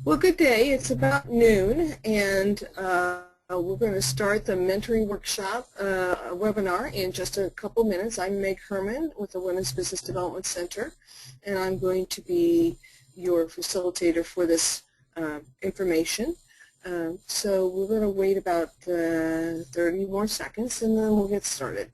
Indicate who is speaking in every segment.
Speaker 1: Well, good day. It's about noon, and we're going to start the mentoring workshop webinar in just a couple minutes. I'm Meg Herman with the Women's Business Development Center, and I'm going to be your facilitator for this information. So we're going to wait about 30 more seconds, and then we'll get started.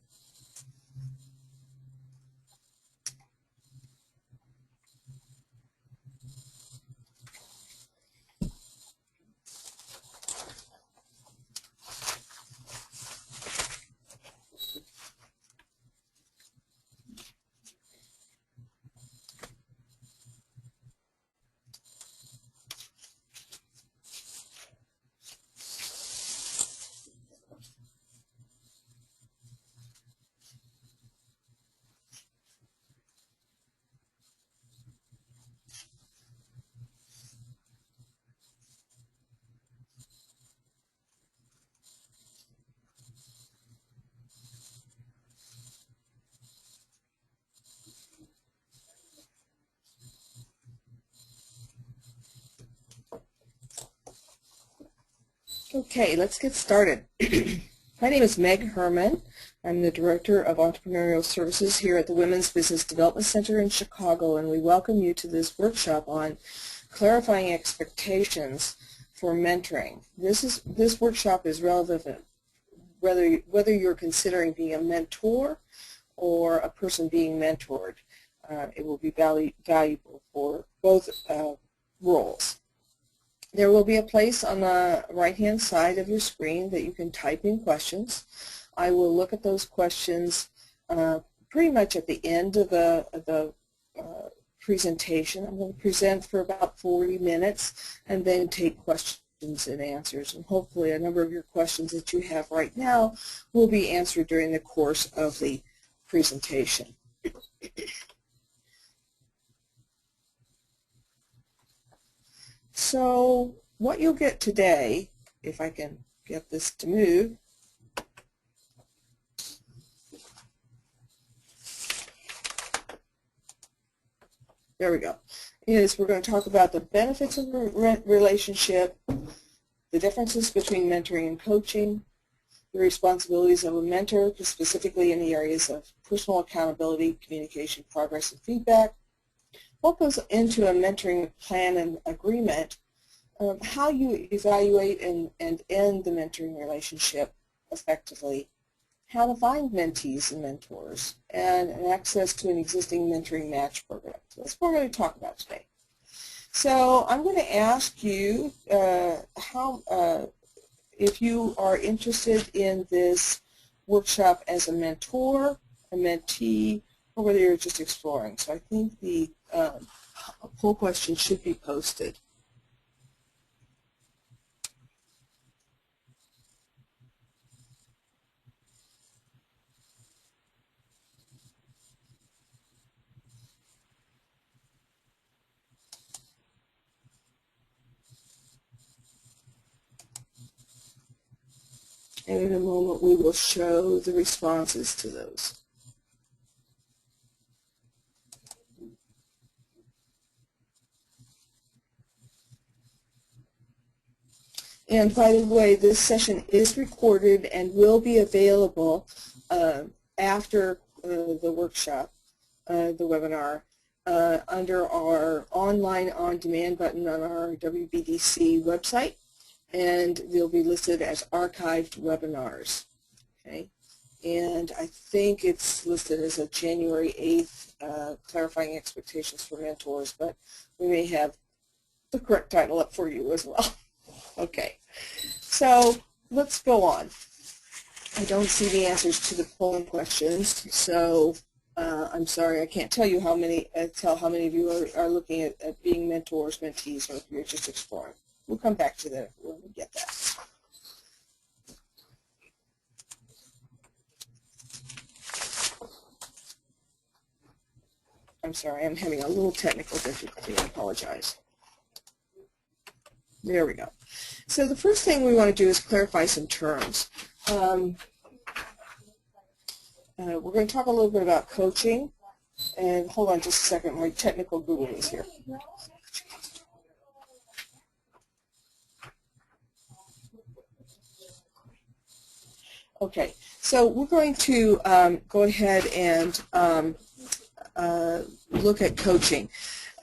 Speaker 1: Okay, let's get started. My name is Meg Herman. I'm the Director of Entrepreneurial Services here at the Women's Business Development Center in Chicago, and we welcome you to this workshop on clarifying expectations for mentoring. This workshop is relevant whether you're considering being a mentor or a person being mentored. It will be valuable for both roles. There will be a place on the right-hand side of your screen that you can type in questions. I will look at those questions pretty much at the end of the presentation. I'm going to present for about 40 minutes and then take questions and answers. And hopefully a number of your questions that you have right now will be answered during the course of the presentation. So what you'll get today, if I can get this to move, there we go, is we're going to talk about the benefits of a relationship, the differences between mentoring and coaching, the responsibilities of a mentor, specifically in the areas of personal accountability, communication, progress, and feedback, what goes into a mentoring plan and agreement, how you evaluate and end the mentoring relationship effectively, how to find mentees and mentors, and access to an existing mentoring match program. So that's what we're going to talk about today. So I'm going to ask you if you are interested in this workshop as a mentor, a mentee, or whether you're just exploring. So I think the poll question should be posted. And in a moment we will show the responses to those. And by the way, this session is recorded and will be available after the workshop, the webinar, under our online on-demand button on our WBDC website, and they'll be listed as archived webinars. Okay, and I think it's listed as a January 8th clarifying expectations for mentors, but we may have the correct title up for you as well. Okay, so let's go on. I don't see the answers to the polling questions, so I'm sorry, I can't tell you how many of you are looking at being mentors, mentees, or if you're just exploring. We'll come back to that when we get that. I'm sorry, I'm having a little technical difficulty. I apologize. There we go. So the first thing we want to do is clarify some terms. We're going to talk a little bit about coaching. And hold on just a second, my technical Google is here. Okay, so we're going to go ahead and look at coaching.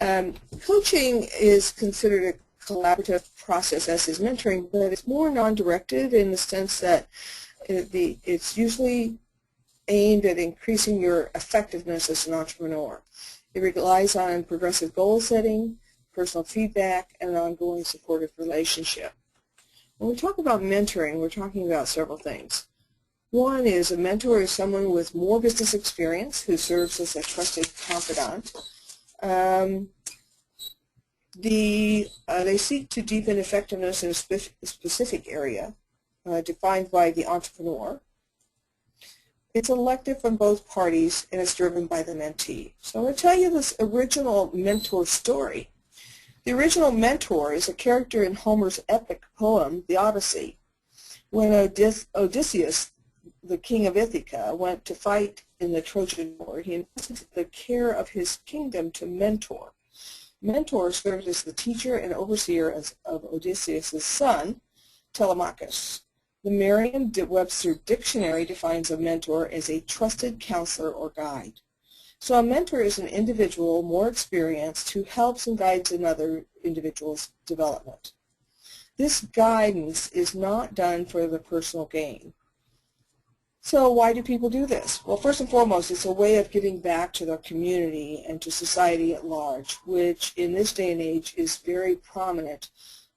Speaker 1: Coaching is considered a collaborative process, as is mentoring, but it's more non-directed in the sense that it's usually aimed at increasing your effectiveness as an entrepreneur. It relies on progressive goal setting, personal feedback, and an ongoing supportive relationship. When we talk about mentoring, we're talking about several things. One is a mentor is someone with more business experience who serves as a trusted confidant. They seek to deepen effectiveness in a specific area defined by the entrepreneur. It's elected from both parties and is driven by the mentee. So I'm going to tell you this original mentor story. The original mentor is a character in Homer's epic poem, The Odyssey. When Odysseus, the king of Ithaca, went to fight in the Trojan War, he entrusted the care of his kingdom to Mentor. Mentor served as the teacher and overseer of Odysseus' son, Telemachus. The Merriam-Webster Dictionary defines a mentor as a trusted counselor or guide. So a mentor is an individual more experienced who helps and guides another individual's development. This guidance is not done for the personal gain. So why do people do this? Well, first and foremost, it's a way of giving back to their community and to society at large, which in this day and age is very prominent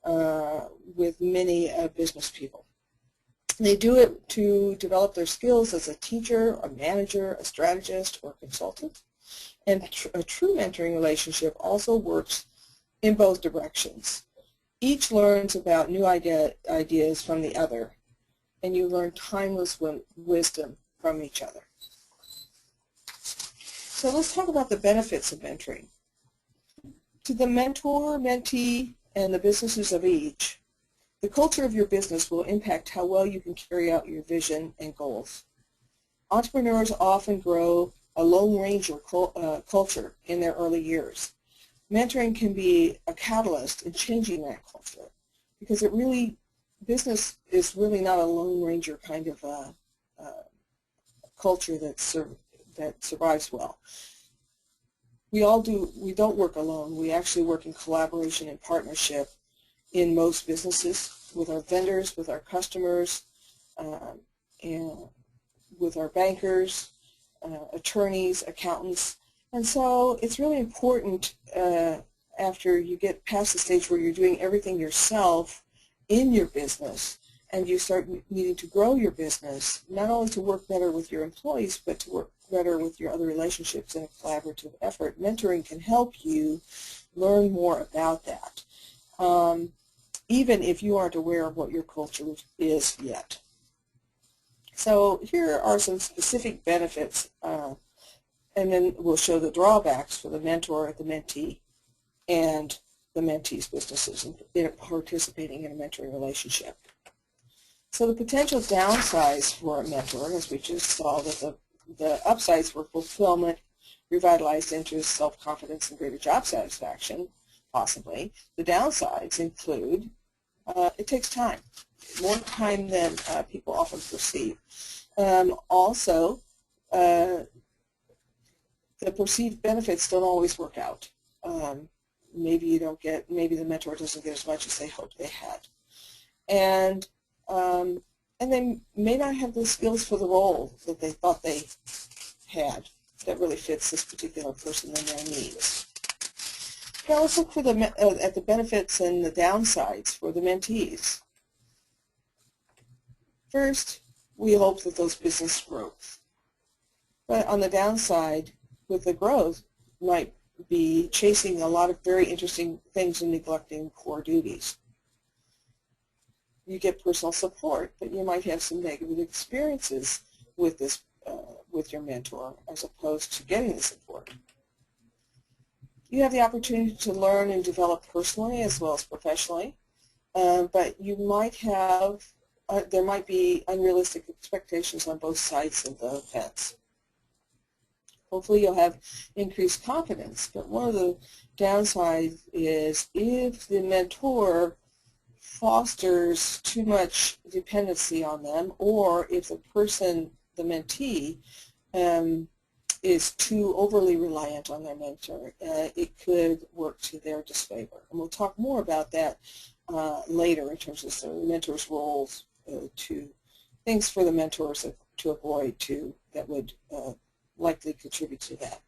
Speaker 1: with many business people. They do it to develop their skills as a teacher, a manager, a strategist, or consultant. And a true mentoring relationship also works in both directions. Each learns about new ideas from the other, and you learn timeless wisdom from each other. So let's talk about the benefits of mentoring. To the mentor, mentee, and the businesses of each, the culture of your business will impact how well you can carry out your vision and goals. Entrepreneurs often grow a Lone Ranger culture in their early years. Mentoring can be a catalyst in changing that culture because business is really not a Lone Ranger kind of culture that survives well. We don't work alone. We actually work in collaboration and partnership in most businesses with our vendors, with our customers, and with our bankers, attorneys, accountants. And so it's really important after you get past the stage where you're doing everything yourself in your business and you start needing to grow your business, not only to work better with your employees, but to work better with your other relationships in a collaborative effort. Mentoring can help you learn more about that, even if you aren't aware of what your culture is yet. So here are some specific benefits, and then we'll show the drawbacks for the mentor, the mentee, and the mentee's businesses in participating in a mentoring relationship. So the potential downsides for a mentor, as we just saw, that the upsides were fulfillment, revitalized interest, self-confidence, and greater job satisfaction, possibly. The downsides include it takes time, more time than people often perceive. Also, the perceived benefits don't always work out. Maybe the mentor doesn't get as much as they hoped they had. And they may not have the skills for the role that they thought they had that really fits this particular person and their needs. Now let's look for at the benefits and the downsides for the mentees. First, we hope that those business growth. But on the downside, with the growth, might be chasing a lot of very interesting things and neglecting core duties. You get personal support, but you might have some negative experiences with this, with your mentor, as opposed to getting the support. You have the opportunity to learn and develop personally as well as professionally, but you might have, there might be unrealistic expectations on both sides of the fence. Hopefully you'll have increased confidence, but one of the downsides is if the mentor fosters too much dependency on them, or if the person, the mentee, is too overly reliant on their mentor, it could work to their disfavor. And we'll talk more about that later in terms of the mentor's roles, to things for the mentors to avoid that would likely contribute to that.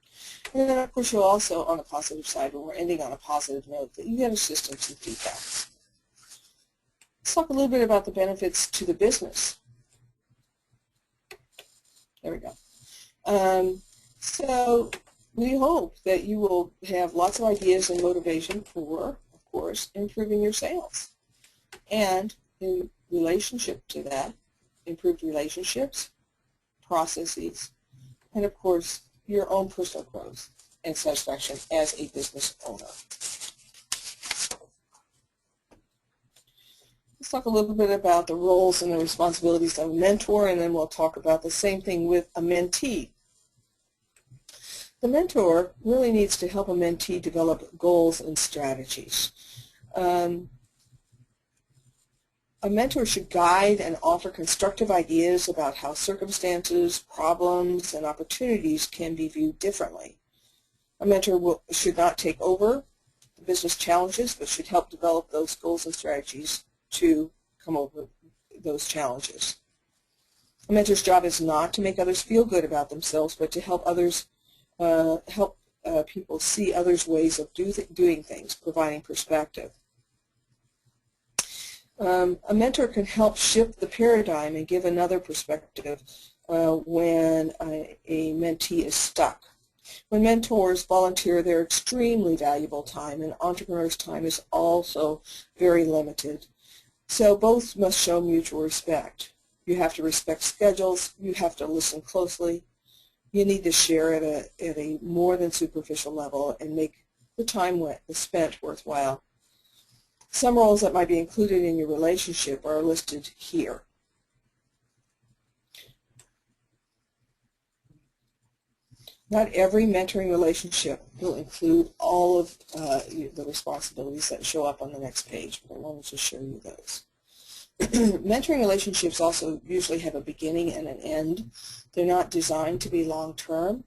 Speaker 1: And then, of course, you'll also, on the positive side, when we're ending on a positive note, that you get assistance and feedback. Let's talk a little bit about the benefits to the business. There we go. So we hope that you will have lots of ideas and motivation for, of course, improving your sales. And in relationship to that, improved relationships, processes, and of course, your own personal growth and satisfaction as a business owner. Let's talk a little bit about the roles and the responsibilities of a mentor, and then we'll talk about the same thing with a mentee. The mentor really needs to help a mentee develop goals and strategies. A mentor should guide and offer constructive ideas about how circumstances, problems, and opportunities can be viewed differently. A mentor should not take over the business challenges, but should help develop those goals and strategies to come over those challenges. A mentor's job is not to make others feel good about themselves, but to help others, people see others' ways of doing things, providing perspective. A mentor can help shift the paradigm and give another perspective when a mentee is stuck. When mentors volunteer their extremely valuable time, and entrepreneurs' time is also very limited, so both must show mutual respect. You have to respect schedules, you have to listen closely, you need to share at a more than superficial level and make the time spent worthwhile. Some roles that might be included in your relationship are listed here. Not every mentoring relationship will include all of the responsibilities that show up on the next page, but I wanted to show you those. Mentoring relationships also usually have a beginning and an end. They're not designed to be long-term.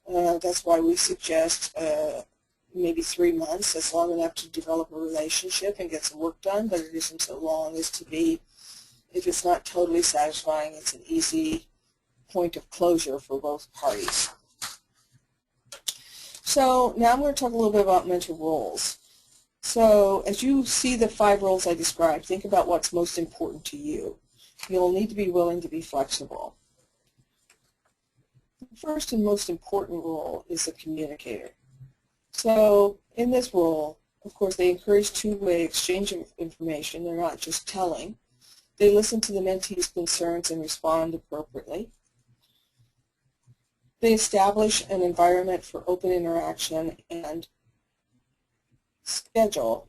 Speaker 1: That's why we suggest maybe 3 months. That's long enough to develop a relationship and get some work done, but it isn't so long as to be, if it's not totally satisfying, it's an easy point of closure for both parties. So now I'm going to talk a little bit about mentor roles. So as you see the 5 roles I described, think about what's most important to you. You'll need to be willing to be flexible. The first and most important role is the communicator. So in this role, of course, they encourage two-way exchange of information. They're not just telling. They listen to the mentee's concerns and respond appropriately. They establish an environment for open interaction and schedule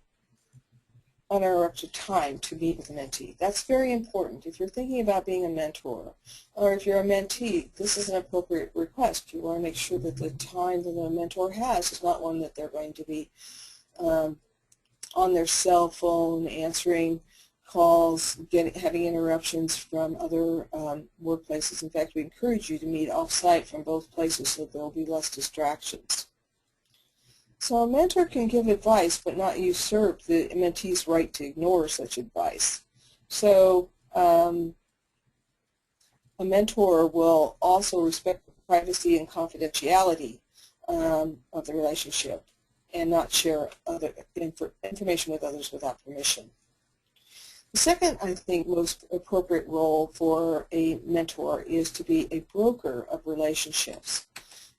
Speaker 1: uninterrupted time to meet with the mentee. That's very important. If you're thinking about being a mentor, or if you're a mentee, this is an appropriate request. You want to make sure that the time that the mentor has is not one that they're going to be on their cell phone, answering calls, having interruptions from other workplaces. In fact, we encourage you to meet off-site from both places so there will be less distractions. So a mentor can give advice but not usurp the mentee's right to ignore such advice. So a mentor will also respect the privacy and confidentiality of the relationship and not share other information with others without permission. The second, I think, most appropriate role for a mentor is to be a broker of relationships.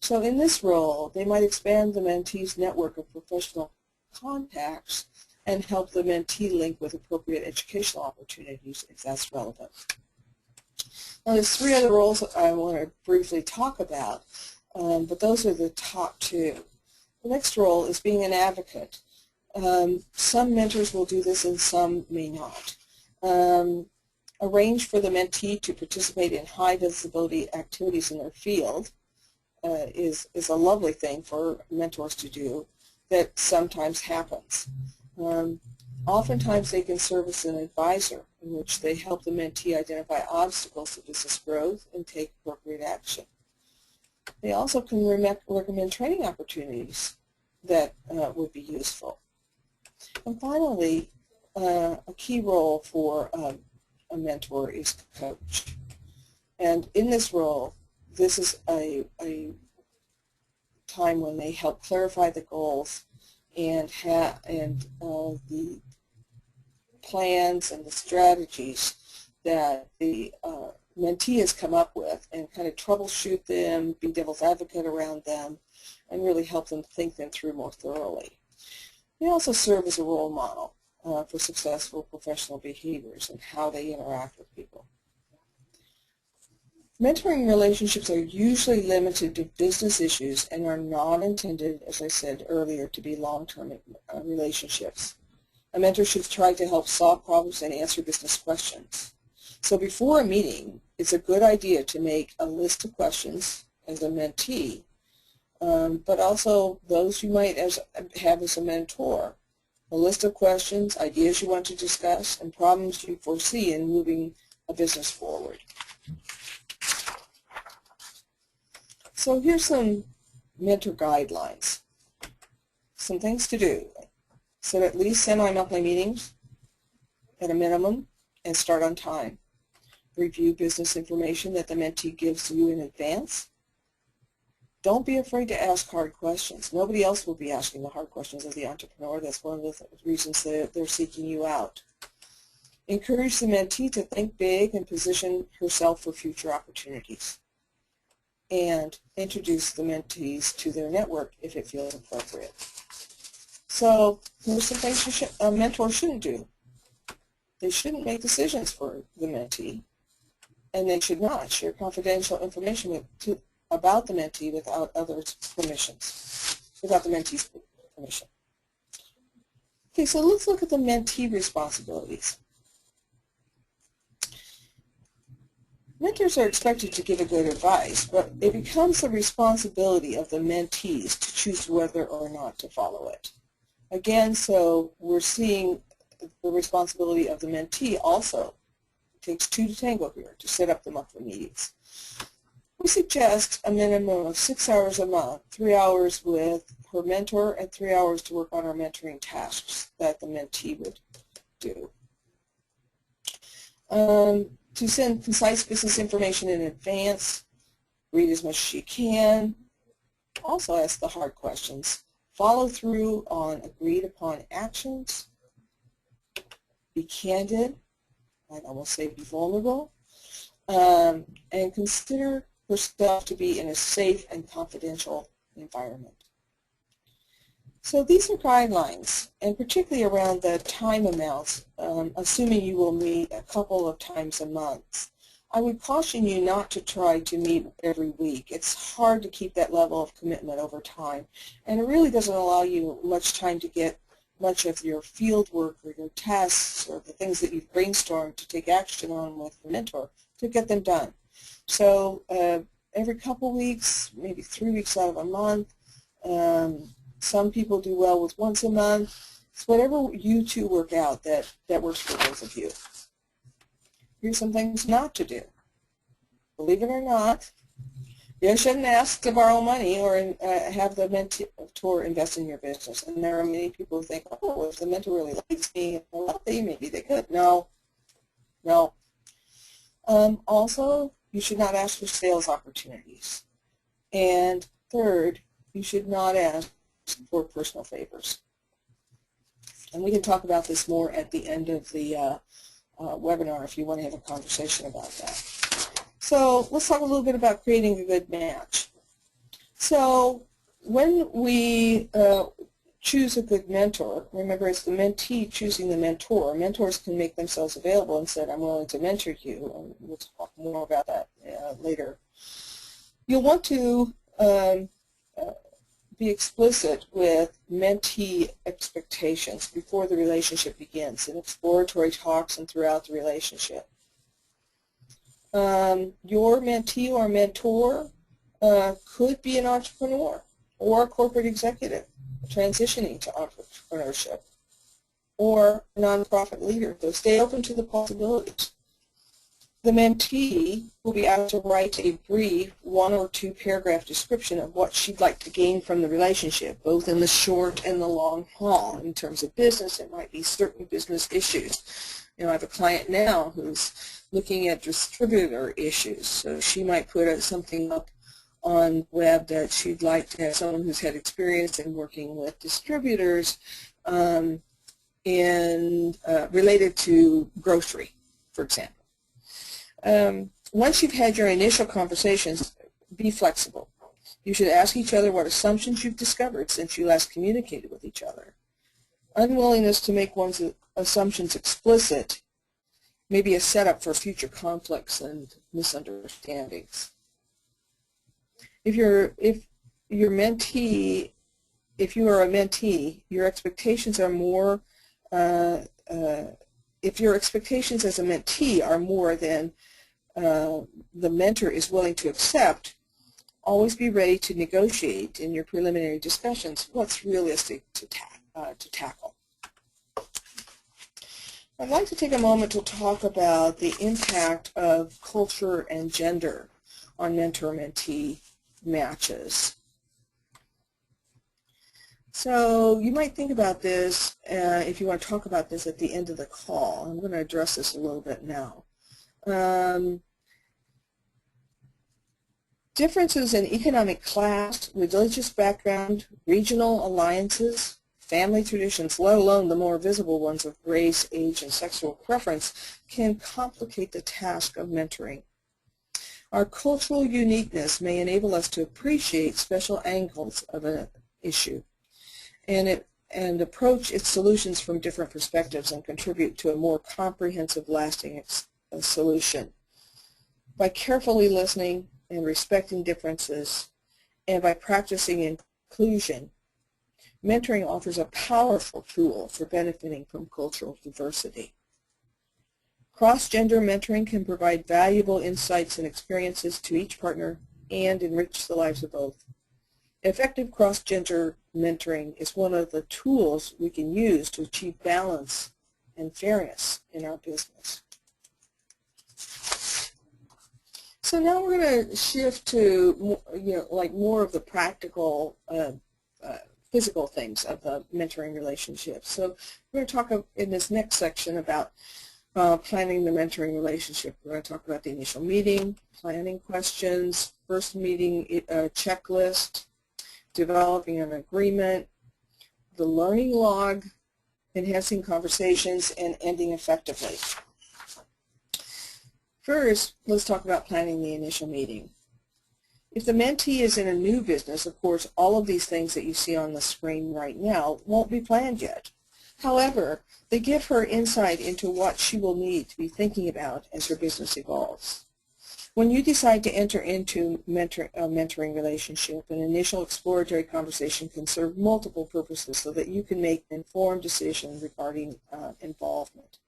Speaker 1: So in this role, they might expand the mentee's network of professional contacts and help the mentee link with appropriate educational opportunities if that's relevant. Now there's 3 other roles I want to briefly talk about, but those are the top 2. The next role is being an advocate. Some mentors will do this and some may not. Arrange for the mentee to participate in high visibility activities in their field is a lovely thing for mentors to do that sometimes happens. Oftentimes they can serve as an advisor in which they help the mentee identify obstacles to business growth and take appropriate action. They also can recommend training opportunities that would be useful. And finally, a key role for a mentor is coach. And in this role, this is a time when they help clarify the goals and the plans and the strategies that the mentee has come up with, and kind of troubleshoot them, be devil's advocate around them, and really help them think them through more thoroughly. They also serve as a role model for successful professional behaviors and how they interact with people. Mentoring relationships are usually limited to business issues and are not intended, as I said earlier, to be long-term relationships. A mentor should try to help solve problems and answer business questions. So before a meeting, it's a good idea to make a list of questions as a mentee, but also those you might have as a mentor. A list of questions, ideas you want to discuss, and problems you foresee in moving a business forward. So here's some mentor guidelines. Some things to do. Set at least semi-monthly meetings at a minimum and start on time. Review business information that the mentee gives you in advance. Don't be afraid to ask hard questions. Nobody else will be asking the hard questions of the entrepreneur. That's one of the reasons that they're seeking you out. Encourage the mentee to think big and position herself for future opportunities. And introduce the mentees to their network if it feels appropriate. So here's some things a mentor shouldn't do. They shouldn't make decisions for the mentee, and they should not share confidential information about the mentee without others' permissions, without the mentee's permission. Okay, so let's look at the mentee responsibilities. Mentors are expected to give a good advice, but it becomes the responsibility of the mentees to choose whether or not to follow it. Again, so we're seeing the responsibility of the mentee also. It takes two to tango here to set up the monthly meetings. We suggest a minimum of 6 hours a month, 3 hours with her mentor and 3 hours to work on our mentoring tasks that the mentee would do. To send concise business information in advance, read as much as you can, also ask the hard questions, follow through on agreed upon actions, be candid, I'd almost say be vulnerable, and consider herself to be in a safe and confidential environment. So these are guidelines, and particularly around the time amounts, assuming you will meet a couple of times a month. I would caution you not to try to meet every week. It's hard to keep that level of commitment over time, and it really doesn't allow you much time to get much of your field work or your tasks or the things that you've brainstormed to take action on with the mentor to get them done. So every couple weeks, maybe 3 weeks out of a month. Some people do well with once a month. It's whatever you two work out that works for both of you. Here's some things not to do. Believe it or not, you shouldn't ask to borrow money or have the mentor invest in your business. And there are many people who think, oh, if the mentor really likes me, well, maybe they could. No. Also, you should not ask for sales opportunities. And third, you should not ask for personal favors. And we can talk about this more at the end of the webinar if you want to have a conversation about that. So let's talk a little bit about creating a good match. So when we choose a good mentor, remember it's the mentee choosing the mentor. Mentors can make themselves available and say, I'm willing to mentor you, and we'll talk more about that later. You'll want to be explicit with mentee expectations before the relationship begins, in exploratory talks and throughout the relationship. Your mentee or mentor could be an entrepreneur or a corporate executive transitioning to entrepreneurship. or a nonprofit leader. So stay open to the possibilities. The mentee will be asked to write a brief 1 or 2 paragraph description of what she'd like to gain from the relationship, both in the short and the long haul. In terms of business, it might be certain business issues. You know, I have a client now who's looking at distributor issues, so she might put something up on web that she'd like to have someone who's had experience in working with distributors related to grocery, for example. Once you've had your initial conversations, be flexible. You should ask each other what assumptions you've discovered since you last communicated with each other. Unwillingness to make one's assumptions explicit may be a setup for future conflicts and misunderstandings. If you are a mentee, your expectations are more. If your expectations as a mentee are more than the mentor is willing to accept, always be ready to negotiate in your preliminary discussions what's realistic to tackle. I'd like to take a moment to talk about the impact of culture and gender on mentor-mentee matches. So you might think about this if you want to talk about this at the end of the call. I'm going to address this a little bit now. Differences in economic class, religious background, regional alliances, family traditions, let alone the more visible ones of race, age, and sexual preference, can complicate the task of mentoring. Our cultural uniqueness may enable us to appreciate special angles of an issue and approach its solutions from different perspectives and contribute to a more comprehensive, lasting solution. By carefully listening and respecting differences, and by practicing inclusion, mentoring offers a powerful tool for benefiting from cultural diversity. Cross-gender mentoring can provide valuable insights and experiences to each partner and enrich the lives of both. Effective cross-gender mentoring is one of the tools we can use to achieve balance and fairness in our business. So now we're going to shift to more of the practical, physical things of the mentoring relationship. So we're going to talk in this next section about planning the mentoring relationship. We're going to talk about the initial meeting, planning questions, first meeting checklist, developing an agreement, the learning log, enhancing conversations, and ending effectively. First, let's talk about planning the initial meeting. If the mentee is in a new business, of course, all of these things that you see on the screen right now won't be planned yet. However, they give her insight into what she will need to be thinking about as her business evolves. When you decide to enter into a mentoring relationship, an initial exploratory conversation can serve multiple purposes so that you can make an informed decision regarding involvement.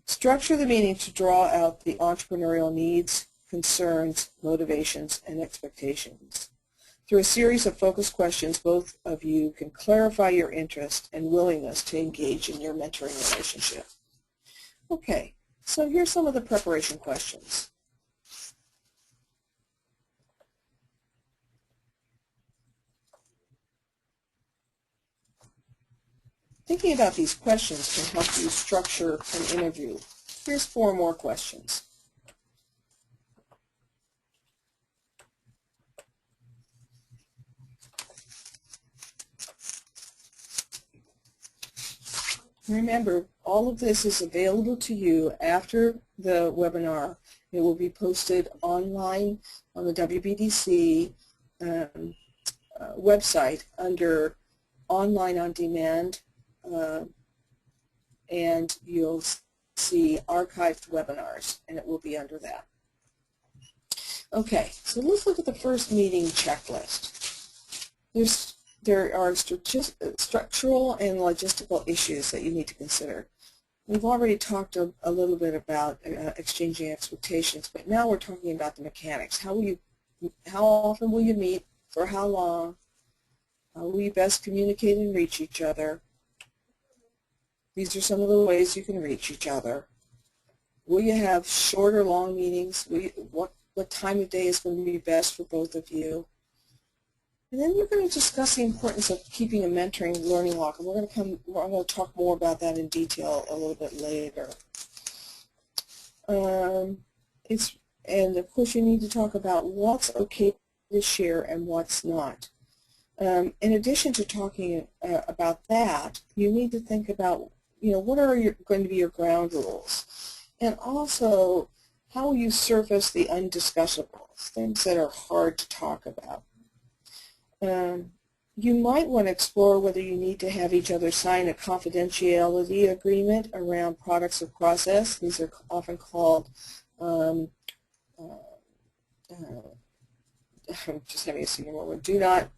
Speaker 1: Structure the meeting to draw out the entrepreneurial needs, concerns, motivations, and expectations. Through a series of focused questions, both of you can clarify your interest and willingness to engage in your mentoring relationship. Okay, so here's some of the preparation questions. Thinking about these questions can help you structure an interview. Here's 4 more questions. Remember, all of this is available to you after the webinar. It will be posted online on the WBDC website under Online on Demand, and you'll see archived webinars, and it will be under that. Okay, so let's look at the first meeting checklist. There are structural and logistical issues that you need to consider. We've already talked a little bit about exchanging expectations, but now we're talking about the mechanics. How often will you meet? For how long? How will you best communicate and reach each other? These are some of the ways you can reach each other. Will you have short or long meetings? What time of day is going to be best for both of you? And then we're going to discuss the importance of keeping a mentoring learning log, and I'm going to talk more about that in detail a little bit later. And of course you need to talk about what's okay to share and what's not. In addition to talking about that, you need to think about, what are going to be your ground rules, and also how will you surface the undiscussables, things that are hard to talk about. You might want to explore whether you need to have each other sign a confidentiality agreement around products or process. These are often called, I'm just having a single moment, do not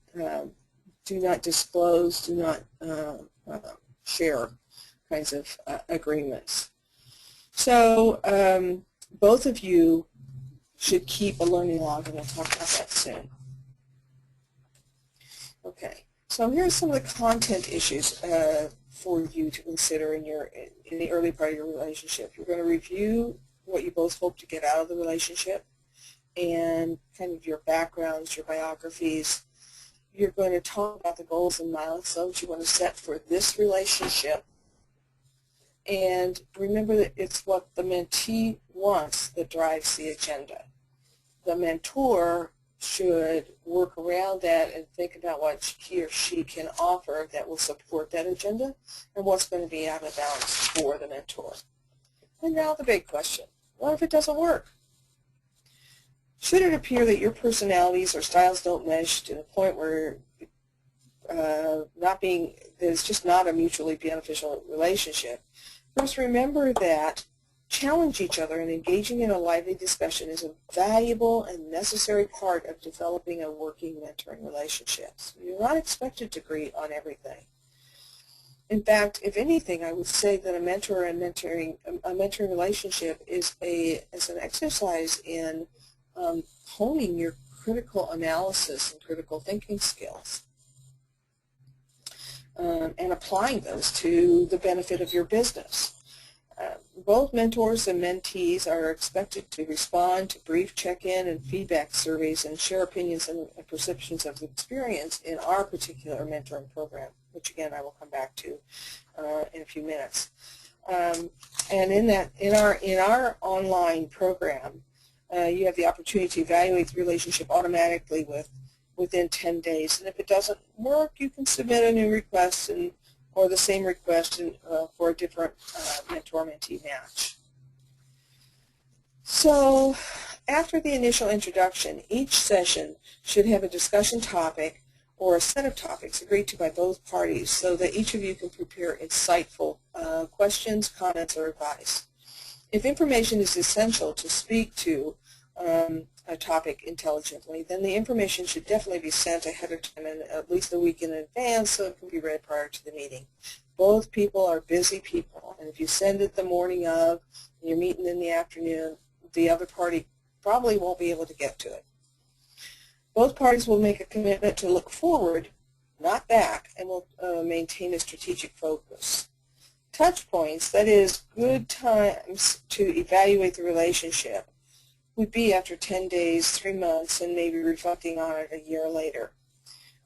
Speaker 1: disclose, do not share kinds of agreements. So both of you should keep a learning log, and we'll talk about that soon. Okay, so here's some of the content issues for you to consider in the early part of your relationship. You're going to review what you both hope to get out of the relationship and kind of your backgrounds, your biographies. You're going to talk about the goals and milestones you want to set for this relationship. And remember that it's what the mentee wants that drives the agenda. The mentor should work around that and think about what he or she can offer that will support that agenda and what's going to be out of bounds for the mentor. And now the big question, what if it doesn't work? Should it appear that your personalities or styles don't mesh to the point where it's just not a mutually beneficial relationship, first remember that challenge each other and engaging in a lively discussion is a valuable and necessary part of developing a working mentoring relationship. So you're not expected to agree on everything. In fact, if anything, I would say that a mentoring relationship is an exercise in honing your critical analysis and critical thinking skills and applying those to the benefit of your business. Both mentors and mentees are expected to respond to brief check-in and feedback surveys and share opinions and perceptions of experience in our particular mentoring program, which again I will come back to in a few minutes. And in our online program, you have the opportunity to evaluate the relationship automatically within 10 days. And if it doesn't work, you can submit a new request or the same request for a different mentor-mentee match. So after the initial introduction, each session should have a discussion topic or a set of topics agreed to by both parties so that each of you can prepare insightful questions, comments, or advice. If information is essential to speak to a topic intelligently, then the information should definitely be sent ahead of time and at least a week in advance so it can be read prior to the meeting. Both people are busy people, and if you send it the morning of and you're meeting in the afternoon, the other party probably won't be able to get to it. Both parties will make a commitment to look forward, not back, and will maintain a strategic focus. Touch points, that is, good times to evaluate the relationship, would be after 10 days, 3 months, and maybe reflecting on it a year later.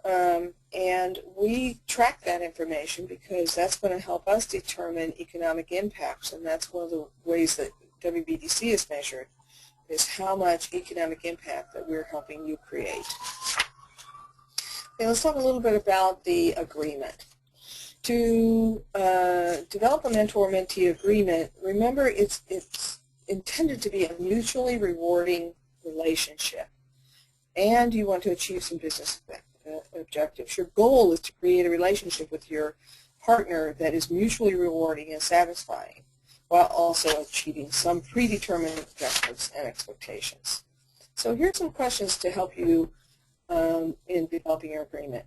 Speaker 1: And we track that information because that's going to help us determine economic impacts, and that's one of the ways that WBDC is measured, is how much economic impact that we're helping you create. Okay, let's talk a little bit about the agreement. To develop a mentor-mentee agreement, remember it's intended to be a mutually rewarding relationship, and you want to achieve some business objectives. Your goal is to create a relationship with your partner that is mutually rewarding and satisfying, while also achieving some predetermined objectives and expectations. So here's some questions to help you in developing your agreement.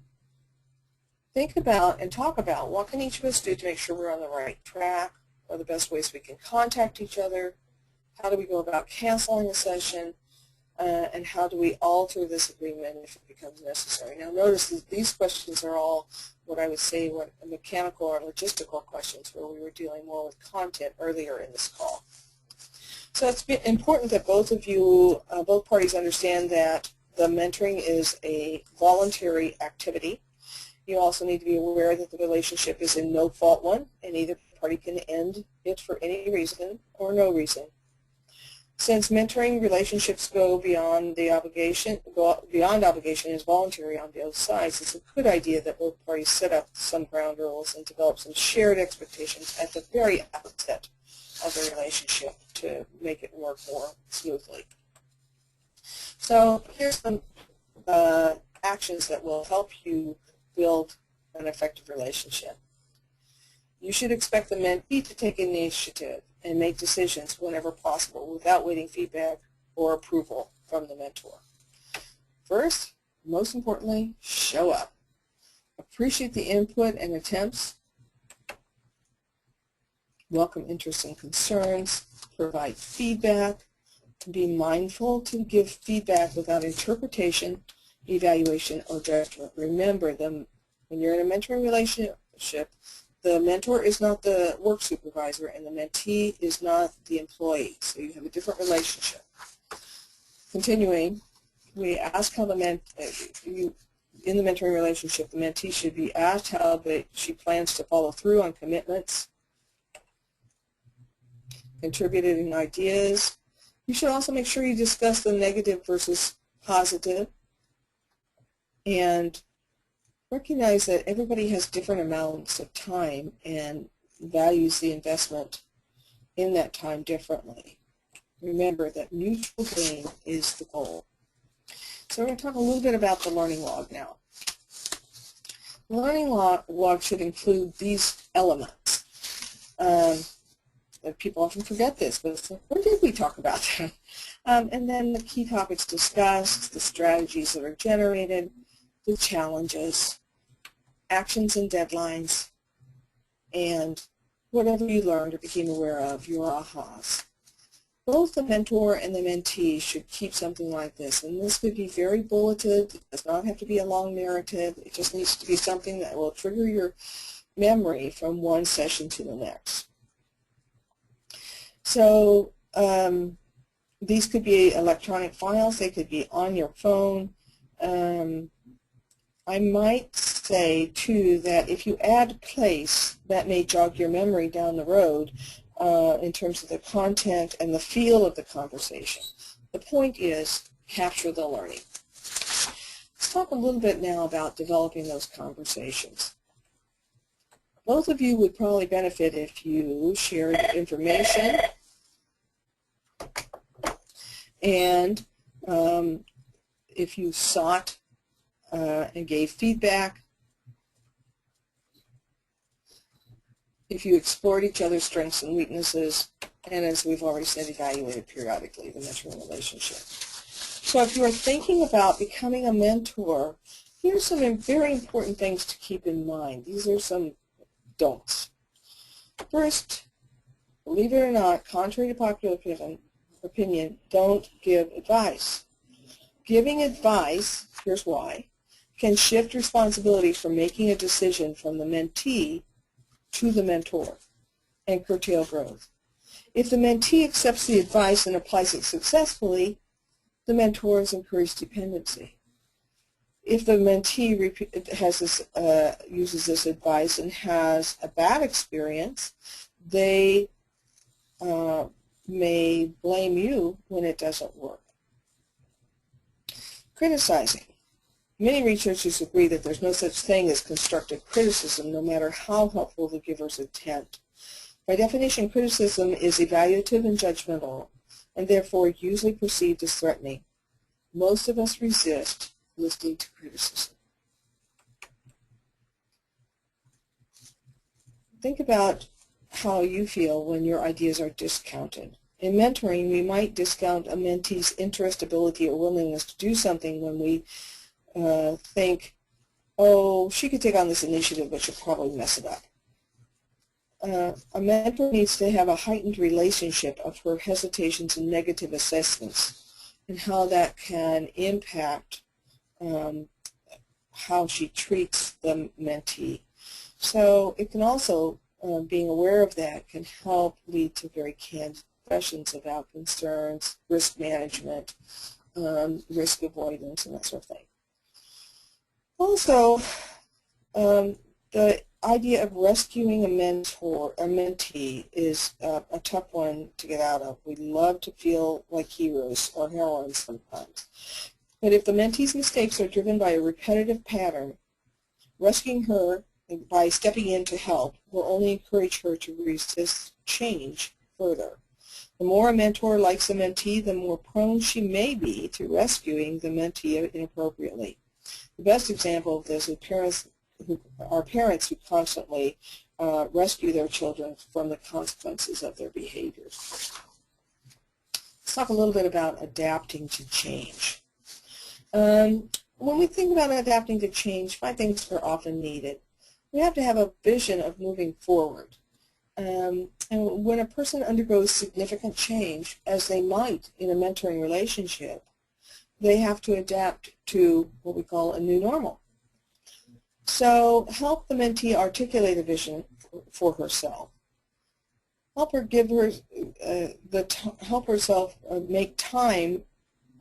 Speaker 1: Think about and talk about what can each of us do to make sure we're on the right track, what are the best ways we can contact each other, how do we go about canceling a session, and how do we alter this agreement if it becomes necessary? Now notice that these questions are all what I would say what mechanical or logistical questions, where we were dealing more with content earlier in this call. So it's important that both of you, both parties understand that the mentoring is a voluntary activity. You also need to be aware that the relationship is a no-fault one, and either party can end it for any reason or no reason. Since mentoring relationships go beyond obligation is voluntary on both sides, it's a good idea that both parties set up some ground rules and develop some shared expectations at the very outset of the relationship to make it work more smoothly. So here's some actions that will help you build an effective relationship. You should expect the mentee to take initiative and make decisions whenever possible without waiting feedback or approval from the mentor. First, most importantly, show up. Appreciate the input and attempts. Welcome interests and concerns. Provide feedback. Be mindful to give feedback without interpretation, evaluation, or judgment. Remember, when you're in a mentoring relationship, the mentor is not the work supervisor and the mentee is not the employee. So you have a different relationship. Continuing, we ask how in the mentoring relationship, the mentee should be asked how she plans to follow through on commitments, contributing ideas. You should also make sure you discuss the negative versus positive, and recognize that everybody has different amounts of time and values the investment in that time differently. Remember that mutual gain is the goal. So we're going to talk a little bit about the learning log now. The learning log should include these elements. People often forget this, but it's like, when did we talk about that? And then the key topics discussed, the strategies that are generated, the challenges, actions and deadlines, and whatever you learned or became aware of, your ahas. Both the mentor and the mentee should keep something like this, and this could be very bulleted. It does not have to be a long narrative. It just needs to be something that will trigger your memory from one session to the next. So these could be electronic files. They could be on your phone. I might say, too, that if you add place, that may jog your memory down the road in terms of the content and the feel of the conversation. The point is, capture the learning. Let's talk a little bit now about developing those conversations. Both of you would probably benefit if you shared information and if you sought and gave feedback, if you explored each other's strengths and weaknesses, and as we've already said, evaluated periodically the mentoring relationship. So if you are thinking about becoming a mentor, here's some very important things to keep in mind. These are some don'ts. First, believe it or not, contrary to popular opinion, don't give advice. Giving advice, here's why, can shift responsibility for making a decision from the mentee to the mentor and curtail growth. If the mentee accepts the advice and applies it successfully, the mentor is encouraged dependency. If the mentee uses this advice and has a bad experience, they may blame you when it doesn't work. Criticizing. Many researchers agree that there's no such thing as constructive criticism, no matter how helpful the giver's intent. By definition, criticism is evaluative and judgmental, and therefore usually perceived as threatening. Most of us resist listening to criticism. Think about how you feel when your ideas are discounted. In mentoring, we might discount a mentee's interest, ability, or willingness to do something when we think, oh, she could take on this initiative, but she'll probably mess it up. A mentor needs to have a heightened relationship of her hesitations and negative assessments and how that can impact how she treats the mentee. So it can also, being aware of that, can help lead to very candid discussions about concerns, risk management, risk avoidance, and that sort of thing. Also, the idea of rescuing a mentee is a tough one to get out of. We love to feel like heroes or heroines sometimes. But if the mentee's mistakes are driven by a repetitive pattern, rescuing her by stepping in to help will only encourage her to resist change further. The more a mentor likes a mentee, the more prone she may be to rescuing the mentee inappropriately. The best example of this is parents who constantly rescue their children from the consequences of their behaviors. Let's talk a little bit about adapting to change. When we think about adapting to change, 5 things are often needed. We have to have a vision of moving forward. And when a person undergoes significant change, as they might in a mentoring relationship, they have to adapt to what we call a new normal. So help the mentee articulate a vision for herself. Help her give her help herself make time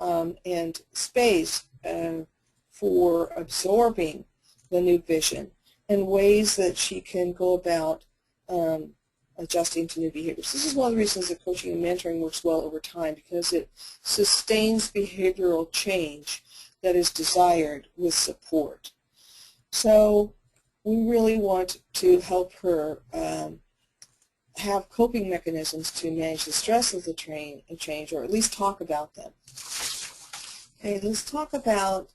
Speaker 1: and space for absorbing the new vision and ways that she can go about adjusting to new behaviors. This is one of the reasons that coaching and mentoring works well over time, because it sustains behavioral change that is desired with support. So we really want to help her have coping mechanisms to manage the stress of the change, or at least talk about them. Okay, let's talk about,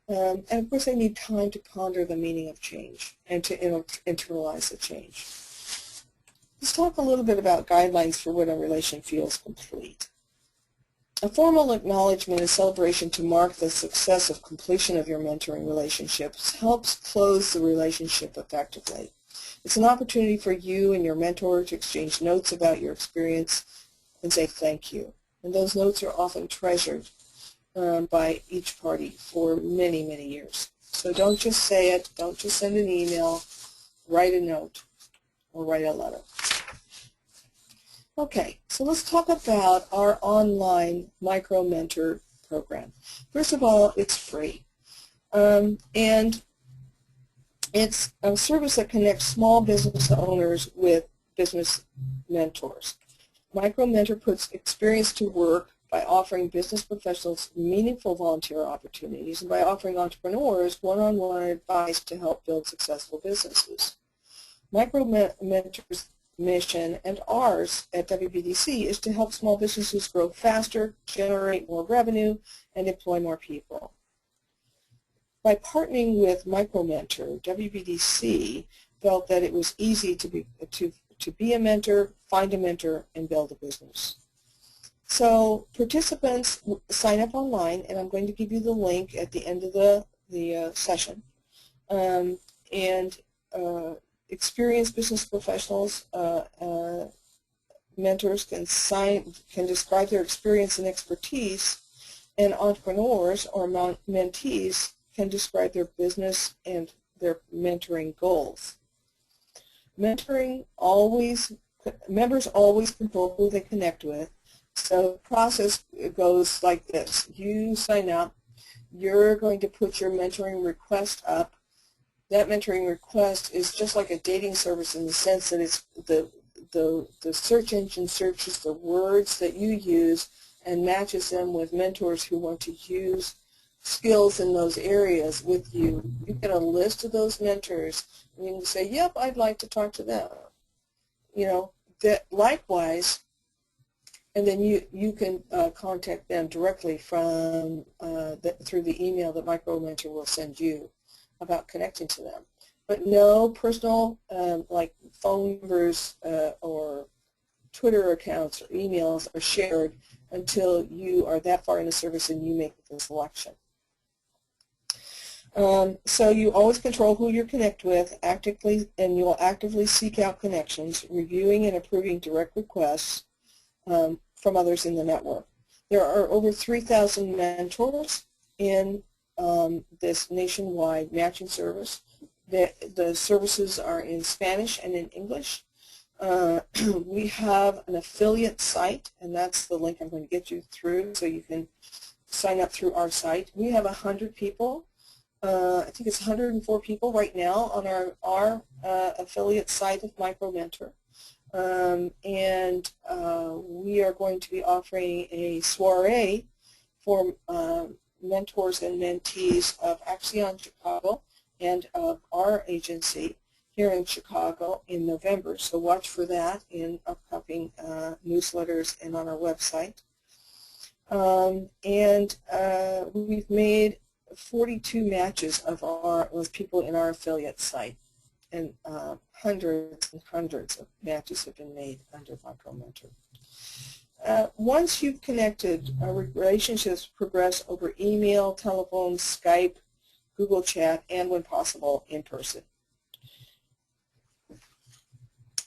Speaker 1: and of course they need time to ponder the meaning of change and to internalize the change. Let's talk a little bit about guidelines for when a relation feels complete. A formal acknowledgement and celebration to mark the success of completion of your mentoring relationships helps close the relationship effectively. It's an opportunity for you and your mentor to exchange notes about your experience and say thank you. And those notes are often treasured by each party for many, many years. So don't just say it, don't just send an email, write a note or write a letter. Okay, so let's talk about our online Micro Mentor program. First of all, it's free. And it's a service that connects small business owners with business mentors. Micro Mentor puts experience to work by offering business professionals meaningful volunteer opportunities and by offering entrepreneurs one-on-one advice to help build successful businesses. Micro Mentor's mission and ours at WBDC is to help small businesses grow faster, generate more revenue, and employ more people. By partnering with Micro Mentor, WBDC felt that it was easy to be a mentor, find a mentor, and build a business. So participants sign up online, and I'm going to give you the link at the end of the session. Experienced business professionals, mentors can describe their experience and expertise, and entrepreneurs or mentees can describe their business and their mentoring goals. Members always control who they connect with, so the process goes like this. You sign up, you're going to put your mentoring request up. That mentoring request is just like a dating service in the sense that it's the search engine searches the words that you use and matches them with mentors who want to use skills in those areas with you. You get a list of those mentors, and you can say, yep, I'd like to talk to them. You know, that likewise, and then you can contact them directly from through the email that Micro Mentor will send you about connecting to them. But no personal like phone numbers or Twitter accounts or emails are shared until you are that far in the service and you make the selection. So you always control who you connect with actively, and you'll actively seek out connections, reviewing and approving direct requests from others in the network. There are over 3,000 mentors in this nationwide matching service. The services are in Spanish and in English. We have an affiliate site, and that's the link I'm going to get you through so you can sign up through our site. We have 100 people. I think it's 104 people right now on our affiliate site of MicroMentor. We are going to be offering a soiree for mentors and mentees of Axion Chicago and of our agency here in Chicago in November. So watch for that in upcoming newsletters and on our website. We've made 42 matches of people in our affiliate site, and hundreds and hundreds of matches have been made under MicroMentor. Once you've connected, relationships progress over email, telephone, Skype, Google Chat, and when possible, in person.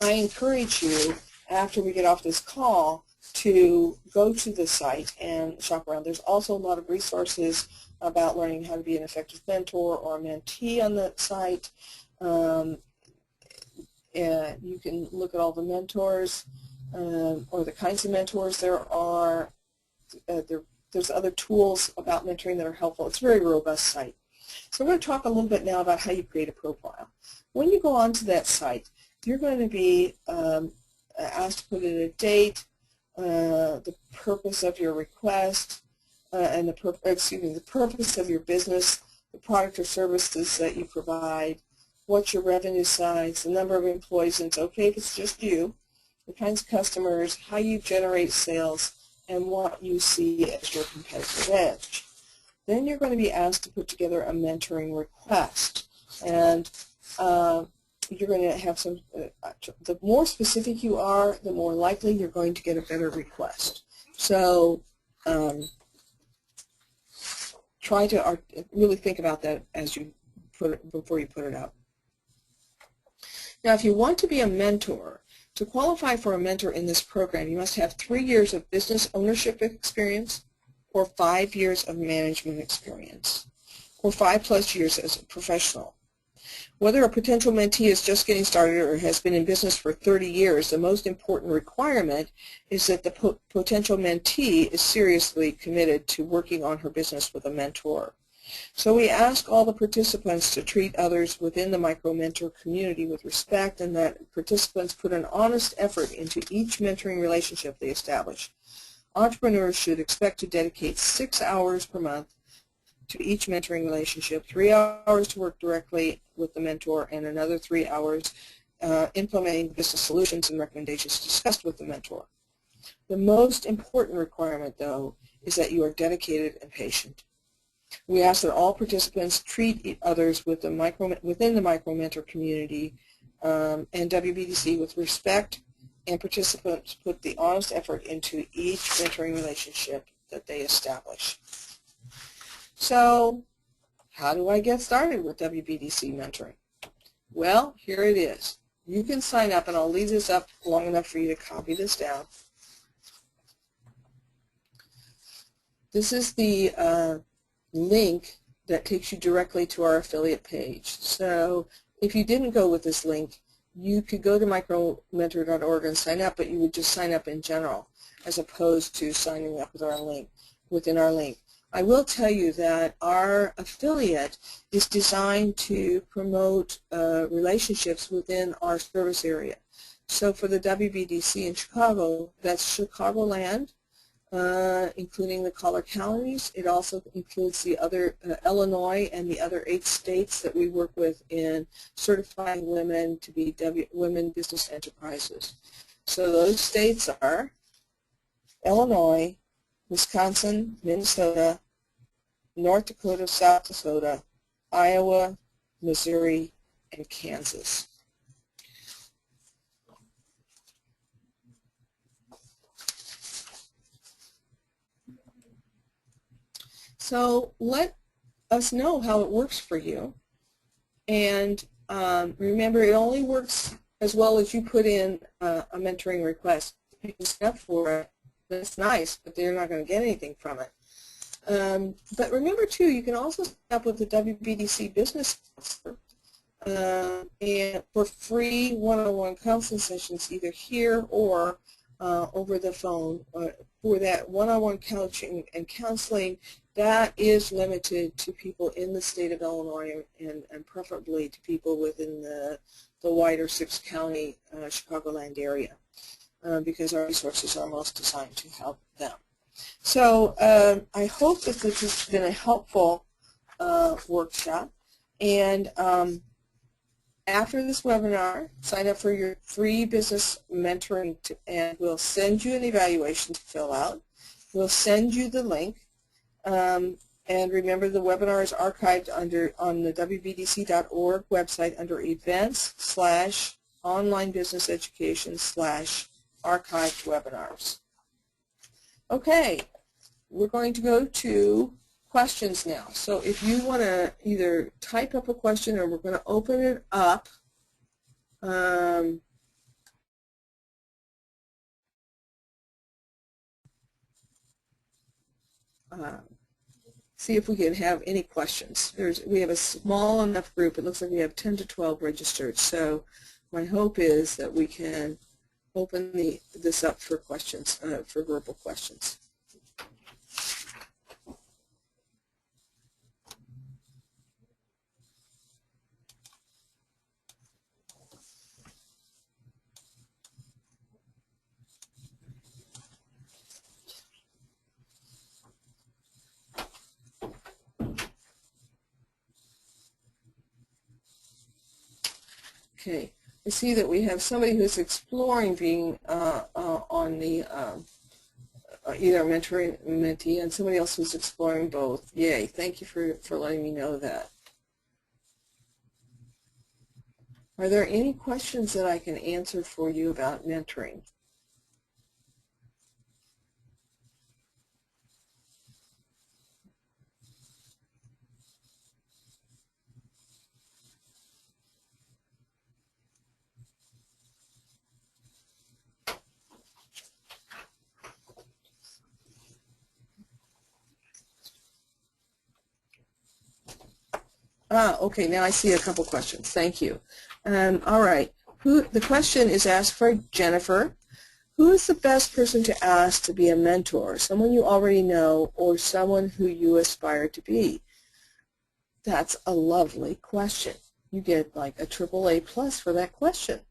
Speaker 1: I encourage you, after we get off this call, to go to the site and shop around. There's also a lot of resources about learning how to be an effective mentor or a mentee on the site. You can look at all the mentors or the kinds of mentors there are. There's other tools about mentoring that are helpful. It's a very robust site. So we're going to talk a little bit now about how you create a profile. When you go onto that site, you're going to be asked to put in a date, the purpose of your request, and the purpose of your business, the product or services that you provide, what's your revenue size, the number of employees, and it's okay if it's just you, the kinds of customers, how you generate sales, and what you see as your competitive edge. Then you're going to be asked to put together a mentoring request, and you're going to have some, the more specific you are, the more likely you're going to get a better request. So try to really think about that as you put it, before you put it out. Now, if you want to be a mentor, to qualify for a mentor in this program, you must have 3 years of business ownership experience or 5 years of management experience or 5+ years as a professional. Whether a potential mentee is just getting started or has been in business for 30 years, the most important requirement is that the potential mentee is seriously committed to working on her business with a mentor. So we ask all the participants to treat others within the MicroMentor community with respect, and that participants put an honest effort into each mentoring relationship they establish. Entrepreneurs should expect to dedicate 6 hours per month to each mentoring relationship, 3 hours to work directly with the mentor, and another 3 hours implementing business solutions and recommendations discussed with the mentor. The most important requirement, though, is that you are dedicated and patient. We ask that all participants treat others within the MicroMentor community and WBDC with respect, and participants put the honest effort into each mentoring relationship that they establish. So, how do I get started with WBDC mentoring? Well, here it is. You can sign up, and I'll leave this up long enough for you to copy this down. This is the link that takes you directly to our affiliate page. So if you didn't go with this link, you could go to micromentor.org and sign up, but you would just sign up in general as opposed to signing up with our link, within our link. I will tell you that our affiliate is designed to promote relationships within our service area. So for the WBDC in Chicago, that's Chicagoland, including the collar counties. It also includes the other Illinois and the other 8 states that we work with in certifying women to be women business enterprises. So those states are Illinois, Wisconsin, Minnesota, North Dakota, South Dakota, Iowa, Missouri, and Kansas. So let us know how it works for you. And remember, it only works as well as you put in a mentoring request. You can sign up for it, That's nice, but they're not going to get anything from it. But remember, too, you can also sign up with the WBDC Business Counselor and for free one-on-one counseling sessions, either here or over the phone. For that one-on-one coaching and counseling, that is limited to people in the state of Illinois and preferably to people within the wider six-county Chicagoland area because our resources are most designed to help them. So I hope that this has been a helpful workshop. And after this webinar, sign up for your free business mentoring, and we'll send you an evaluation to fill out. We'll send you the link. And remember, the webinar is archived on the WBDC.org website under events/online business education/archived webinars. Okay, we're going to go to questions now. So if you want to either type up a question or we're going to open it up. See if we can have any questions. We have a small enough group. It looks like we have 10 to 12 registered. So my hope is that we can open this up for questions, for verbal questions. Okay, I see that we have somebody who's exploring being on the either mentoring mentee and somebody else who's exploring both. Yay, thank you for letting me know that. Are there any questions that I can answer for you about mentoring? Okay, now I see a couple questions. Thank you. All right. The question is asked for Jennifer. Who is the best person to ask to be a mentor? Someone you already know or someone who you aspire to be? That's a lovely question. You get like a AAA+ for that question.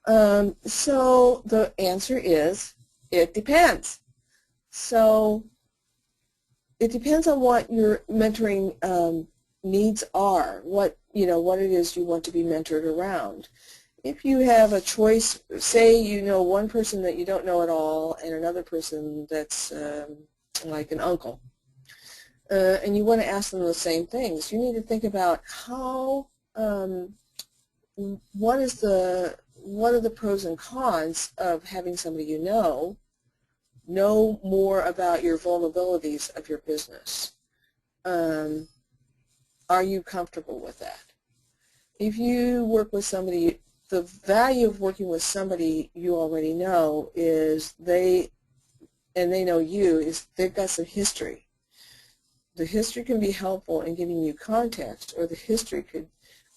Speaker 1: So the answer is, it depends. So it depends on what your mentoring needs are, what it is you want to be mentored around. If you have a choice, say you know one person that you don't know at all and another person that's like an uncle, and you want to ask them the same things, you need to think about how, what are the pros and cons of having somebody you know more about your vulnerabilities of your business. Are you comfortable with that? If you work with somebody, the value of working with somebody you already know is they know you, is they've got some history. The history can be helpful in giving you context, or the history could,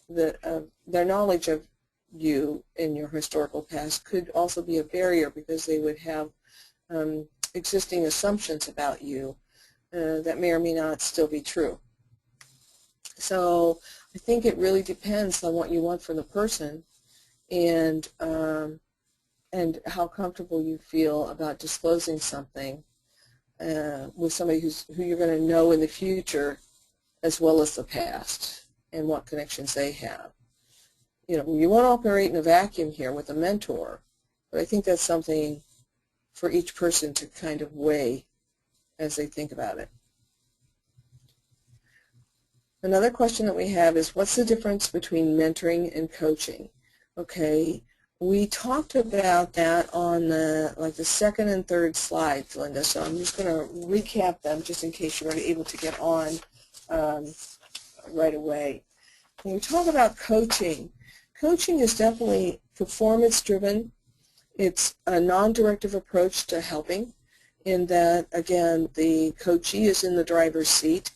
Speaker 1: their knowledge of you in your historical past could also be a barrier because they would have existing assumptions about you that may or may not still be true. So I think it really depends on what you want from the person and how comfortable you feel about disclosing something with somebody who you're going to know in the future as well as the past and what connections they have. You won't operate in a vacuum here with a mentor, but I think that's something for each person to kind of weigh as they think about it. Another question that we have is, what's the difference between mentoring and coaching? Okay, we talked about that on the second and third slides, Linda, so I'm just going to recap them just in case you weren't able to get on right away. When we talk about coaching, coaching is definitely performance-driven. It's a non-directive approach to helping. in that, again, the coachee is in the driver's seat,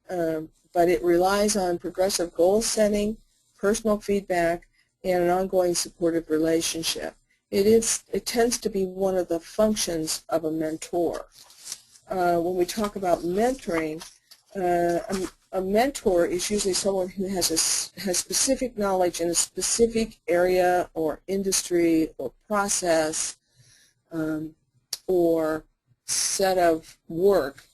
Speaker 1: but it relies on progressive goal setting, personal feedback, and an ongoing supportive relationship. It tends to be one of the functions of a mentor. When we talk about mentoring, a mentor is usually someone who has specific knowledge in a specific area or industry or process or set of work,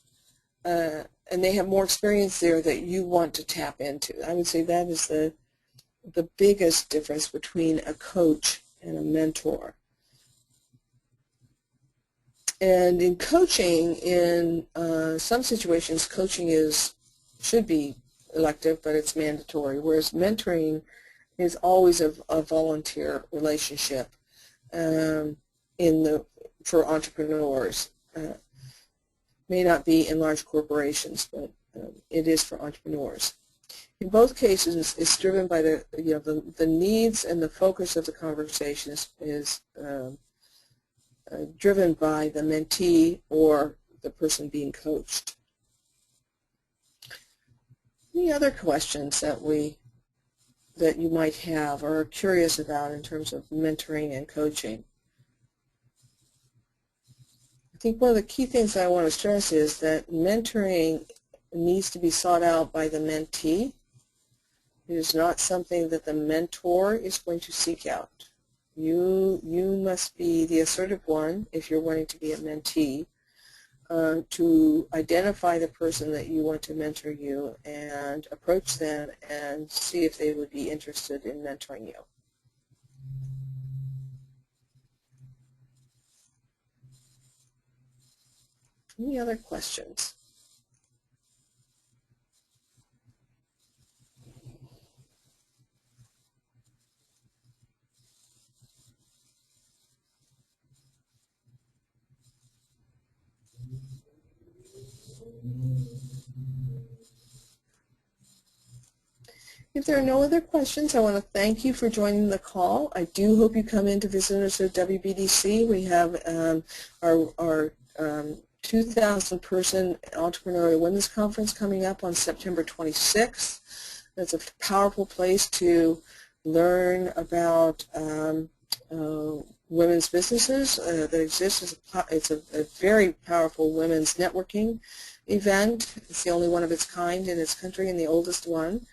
Speaker 1: and they have more experience there that you want to tap into. I would say that is the biggest difference between a coach and a mentor. And in coaching, in some situations, coaching should be elective, but it's mandatory, whereas mentoring is always a volunteer relationship for entrepreneurs. May not be in large corporations, but it is for entrepreneurs. In both cases, it's driven by the needs, and the focus of the conversation is driven by the mentee or the person being coached. Any other questions that you might have or are curious about in terms of mentoring and coaching? I think one of the key things I want to stress is that mentoring needs to be sought out by the mentee. It is not something that the mentor is going to seek out. You must be the assertive one, if you're wanting to be a mentee, to identify the person that you want to mentor you and approach them and see if they would be interested in mentoring you. Any other questions? If there are no other questions, I want to thank you for joining the call. I do hope you come in to visit us at WBDC. We have our 2,000-person Entrepreneurial Women's Conference coming up on September 26th. That's a powerful place to learn about women's businesses that exist. It's a very powerful women's networking event. It's the only one of its kind in its country and the oldest one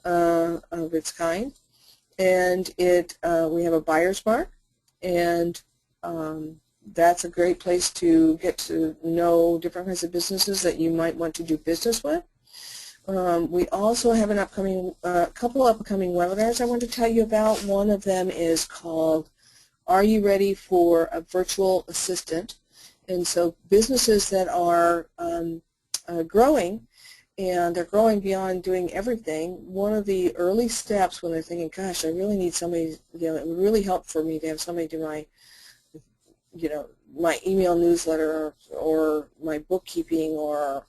Speaker 1: of its kind. And we have a buyer's mark, and that's a great place to get to know different kinds of businesses that you might want to do business with. We also have an couple upcoming webinars I want to tell you about. One of them is called Are You Ready for a Virtual Assistant? And so businesses that are growing, and they're growing beyond doing everything, one of the early steps when they're thinking, gosh, I really need somebody, it would really help for me to have somebody do my email newsletter or my bookkeeping or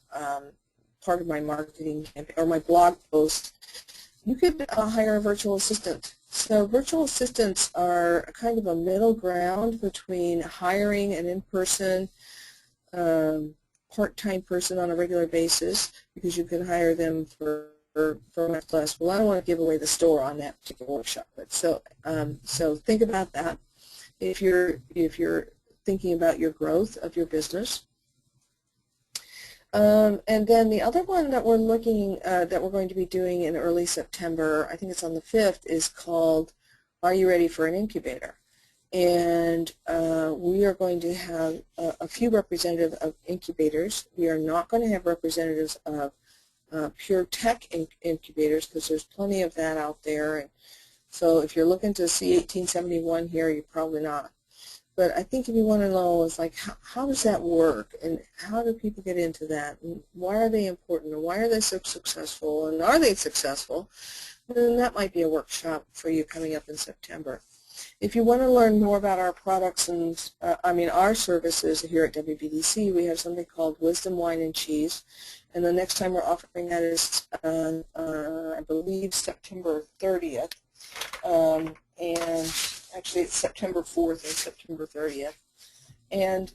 Speaker 1: part of my marketing or my blog post, you could hire a virtual assistant. So virtual assistants are a kind of a middle ground between hiring an in-person part-time person on a regular basis, because you can hire them for much less. Well, I don't want to give away the store on that particular workshop, but so think about that if you're thinking about your growth of your business. And then the other one that we're going to be doing in early September, I think it's on the 5th, is called Are You Ready for an Incubator? And we are going to have a few representatives of incubators. We are not going to have representatives of pure tech incubators, because there's plenty of that out there. And so if you're looking to see 1871 here, you're probably not. But I think if you want to know, is like, how does that work, and how do people get into that, and why are they important, and why are they so successful, and are they successful, then that might be a workshop for you coming up in September. If you want to learn more about our products and, our services here at WBDC, we have something called Wisdom, Wine, and Cheese. And the next time we're offering that is, I believe, September 30th. And actually, it's September 4th and September 30th. And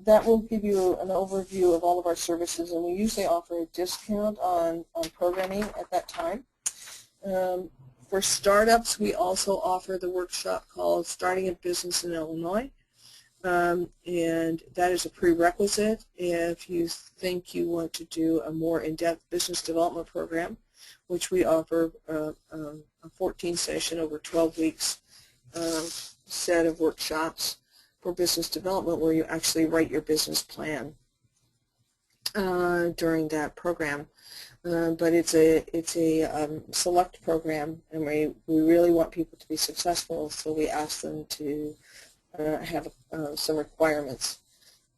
Speaker 1: that will give you an overview of all of our services, and we usually offer a discount on programming at that time. For startups, we also offer the workshop called Starting a Business in Illinois, and that is a prerequisite if you think you want to do a more in-depth business development program, which we offer a 14-session over 12 weeks set of workshops for business development where you actually write your business plan during that program. But it's a select program, and we really want people to be successful, so we ask them to have some requirements.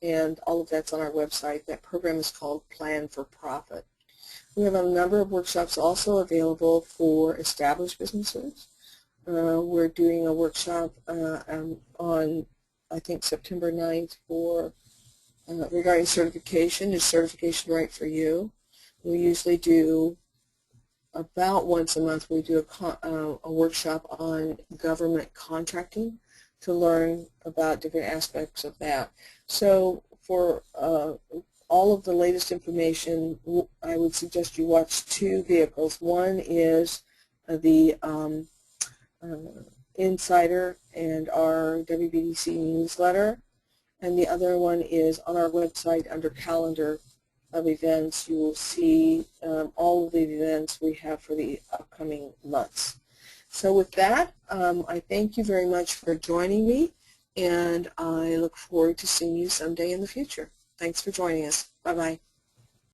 Speaker 1: And all of that's on our website. That program is called Plan for Profit. We have a number of workshops also available for established businesses. We're doing a workshop on, I think, September 9th for regarding certification. Is certification right for you? We usually do about once a month. We do a workshop on government contracting to learn about different aspects of that. So for all of the latest information, I would suggest you watch two vehicles. One is the Insider and our WBDC newsletter, and the other one is on our website under Calendar of Events. You will see all of the events we have for the upcoming months. So with that, I thank you very much for joining me, and I look forward to seeing you someday in the future. Thanks for joining us. Bye-bye.